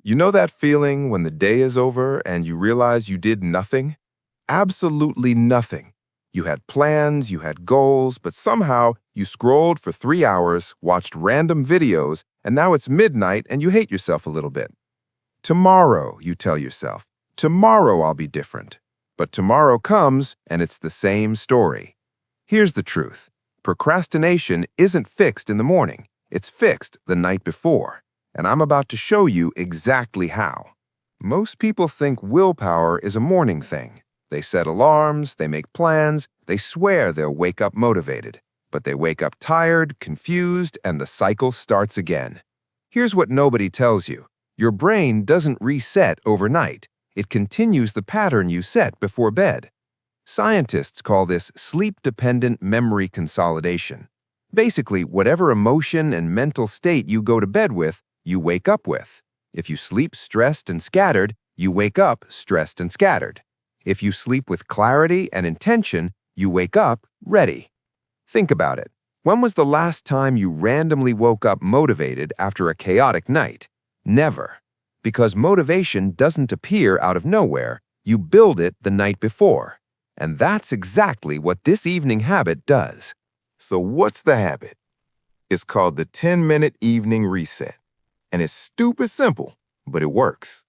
You know that feeling when the day is over and you realize you did nothing? Absolutely nothing. You had plans, you had goals, but somehow you scrolled for 3 hours, watched random videos, and now it's midnight and you hate yourself a little bit. Tomorrow, you tell yourself, tomorrow I'll be different. But tomorrow comes and it's the same story. Here's the truth. Procrastination isn't fixed in the morning. It's fixed the night before. And I'm about to show you exactly how. Most people think willpower is a morning thing. They set alarms, they make plans, they swear they'll wake up motivated. But they wake up tired, confused, and the cycle starts again. Here's what nobody tells you. Your brain doesn't reset overnight. It continues the pattern you set before bed. Scientists call this sleep-dependent memory consolidation. Basically, whatever emotion and mental state you go to bed with, you wake up with. If you sleep stressed and scattered, you wake up stressed and scattered. If you sleep with clarity and intention, you wake up ready. Think about it. When was the last time you randomly woke up motivated after a chaotic night? Never. Because motivation doesn't appear out of nowhere, you build it the night before. And that's exactly what this evening habit does. So what's the habit? It's called the 10-minute evening reset. And it's stupid simple, but it works.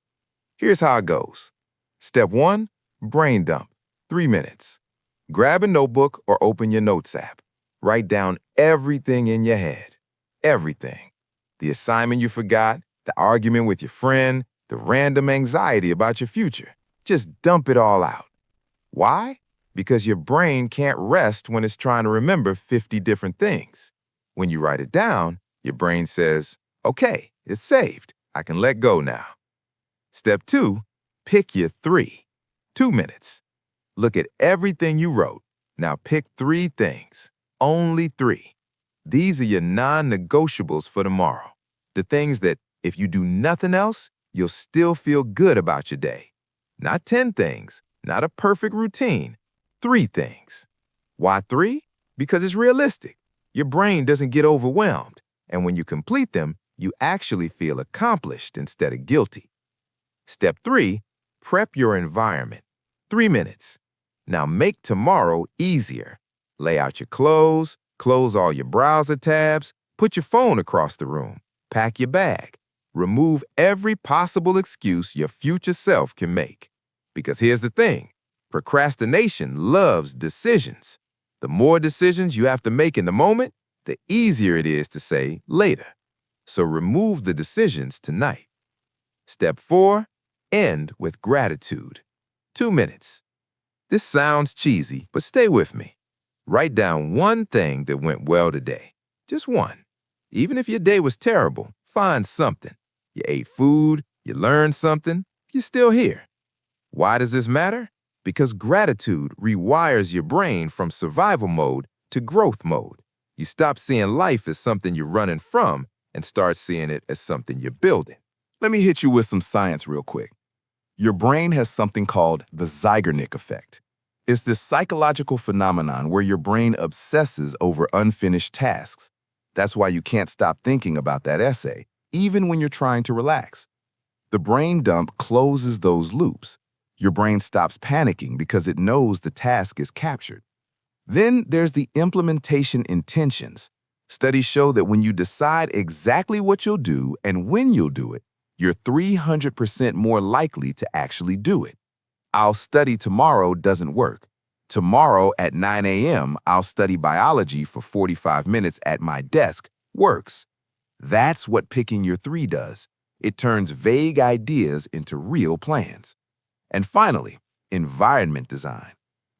Here's how it goes. Step 1, brain dump, 3 minutes. Grab a notebook or open your notes app. Write down everything in your head. Everything. The assignment you forgot, the argument with your friend, the random anxiety about your future. Just dump it all out. Why? Because your brain can't rest when it's trying to remember 50 different things. When you write it down, your brain says, okay, it's saved. I can let go now. Step 2, pick your 3. 2 minutes. Look at everything you wrote. Now pick 3 things. Only 3. These are your non-negotiables for tomorrow. The things that, if you do nothing else, you'll still feel good about your day. Not 10 things, not a perfect routine. 3 things. Why 3? Because it's realistic. Your brain doesn't get overwhelmed. And when you complete them, you actually feel accomplished instead of guilty. Step 3, prep your environment. 3 minutes. Now make tomorrow easier. Lay out your clothes, close all your browser tabs, put your phone across the room, pack your bag. Remove every possible excuse your future self can make. Because here's the thing, procrastination loves decisions. The more decisions you have to make in the moment, the easier it is to say later. So remove the decisions tonight. Step 4, end with gratitude. 2 minutes. This sounds cheesy, but stay with me. Write down one thing that went well today. Just one. Even if your day was terrible, find something. You ate food, you learned something, you're still here. Why does this matter? Because gratitude rewires your brain from survival mode to growth mode. You stop seeing life as something you're running from and start seeing it as something you're building. Let me hit you with some science real quick. Your brain has something called the Zeigarnik effect. It's this psychological phenomenon where your brain obsesses over unfinished tasks. That's why you can't stop thinking about that essay, even when you're trying to relax. The brain dump closes those loops. Your brain stops panicking because it knows the task is captured. Then there's the implementation intentions. Studies show that when you decide exactly what you'll do and when you'll do it, you're 300% more likely to actually do it. I'll study tomorrow doesn't work. Tomorrow at 9 a.m., I'll study biology for 45 minutes at my desk works. That's what picking your 3 does. It turns vague ideas into real plans. And finally, environment design.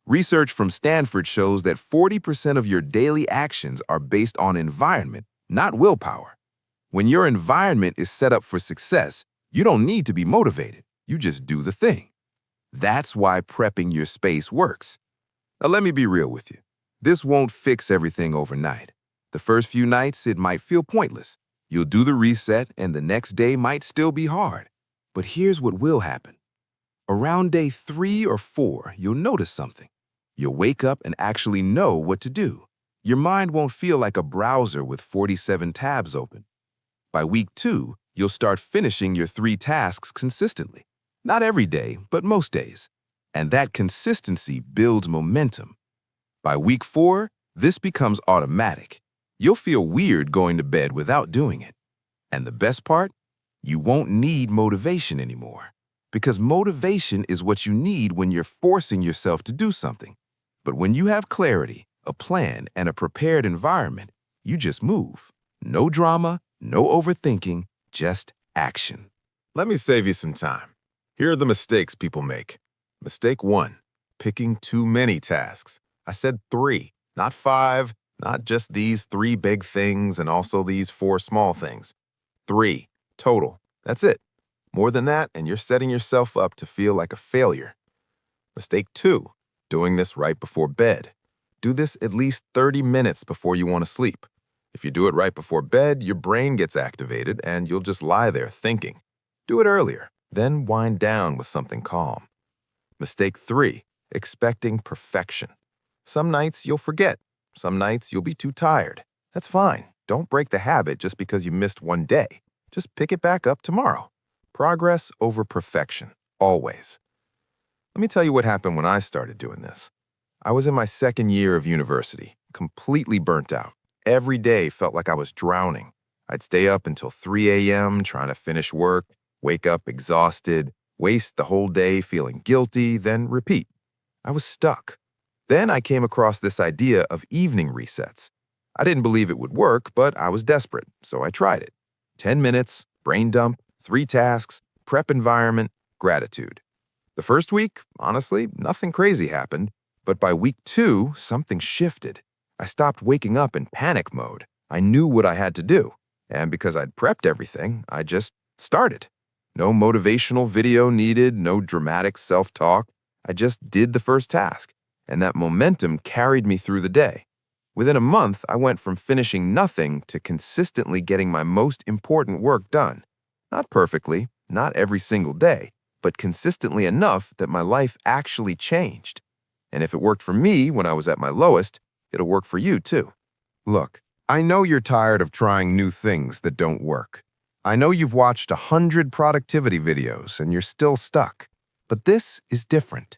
Research from Stanford shows that 40% of your daily actions are based on environment, not willpower. When your environment is set up for success, you don't need to be motivated. You just do the thing. That's why prepping your space works. Now let me be real with you. This won't fix everything overnight. The first few nights, it might feel pointless. You'll do the reset and the next day might still be hard. But here's what will happen. Around day 3 or 4, you'll notice something. You'll wake up and actually know what to do. Your mind won't feel like a browser with 47 tabs open. By week 2, you'll start finishing your 3 tasks consistently. Not every day, but most days. And that consistency builds momentum. By week 4, this becomes automatic. You'll feel weird going to bed without doing it. And the best part? You won't need motivation anymore. Because motivation is what you need when you're forcing yourself to do something. But when you have clarity, a plan, and a prepared environment, you just move. No drama, no overthinking, just action. Let me save you some time. Here are the mistakes people make. Mistake 1, picking too many tasks. I said 3, not 5, not just these 3 big things and also these 4 small things. 3, total. That's it. More than that, and you're setting yourself up to feel like a failure. Mistake 2, doing this right before bed. Do this at least 30 minutes before you want to sleep. If you do it right before bed, your brain gets activated and you'll just lie there thinking. Do it earlier, then wind down with something calm. Mistake 3, expecting perfection. Some nights you'll forget. Some nights you'll be too tired. That's fine. Don't break the habit just because you missed one day. Just pick it back up tomorrow. Progress over perfection, always. Let me tell you what happened when I started doing this. I was in my 2nd year of university, completely burnt out. Every day felt like I was drowning. I'd stay up until 3 a.m. trying to finish work, wake up exhausted, waste the whole day feeling guilty, then repeat. I was stuck. Then I came across this idea of evening resets. I didn't believe it would work, but I was desperate, so I tried it. 10 minutes, brain dump, 3 tasks, prep environment, gratitude. The first week, honestly, nothing crazy happened, but by week 2, something shifted. I stopped waking up in panic mode. I knew what I had to do, and because I'd prepped everything, I just started. No motivational video needed, no dramatic self-talk. I just did the first task, and that momentum carried me through the day. Within a month, I went from finishing nothing to consistently getting my most important work done. Not perfectly, not every single day, but consistently enough that my life actually changed. And if it worked for me when I was at my lowest, it'll work for you too. Look, I know you're tired of trying new things that don't work. I know you've watched 100 productivity videos and you're still stuck. But this is different.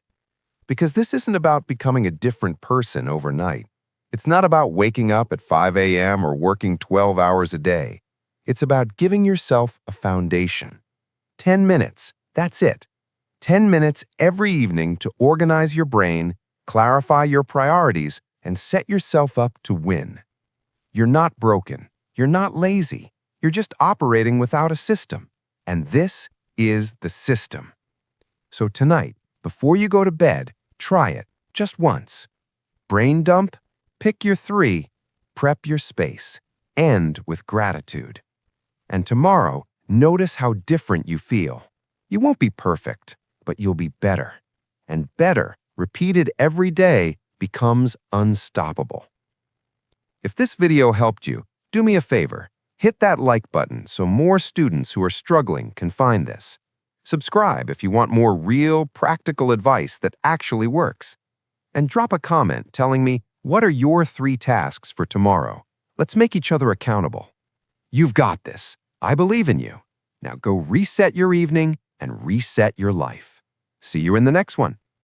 Because this isn't about becoming a different person overnight. It's not about waking up at 5 a.m. or working 12 hours a day. It's about giving yourself a foundation. 10 minutes, that's it. 10 minutes every evening to organize your brain, clarify your priorities, and set yourself up to win. You're not broken. You're not lazy. You're just operating without a system. And this is the system. So tonight, before you go to bed, try it just once. Brain dump, pick your 3, prep your space, end with gratitude. And tomorrow, notice how different you feel. You won't be perfect, but you'll be better. And better, repeated every day, becomes unstoppable. If this video helped you, do me a favor. Hit that like button so more students who are struggling can find this. Subscribe if you want more real, practical advice that actually works. And drop a comment telling me, what are your 3 tasks for tomorrow? Let's make each other accountable. You've got this. I believe in you. Now go reset your evening and reset your life. See you in the next one.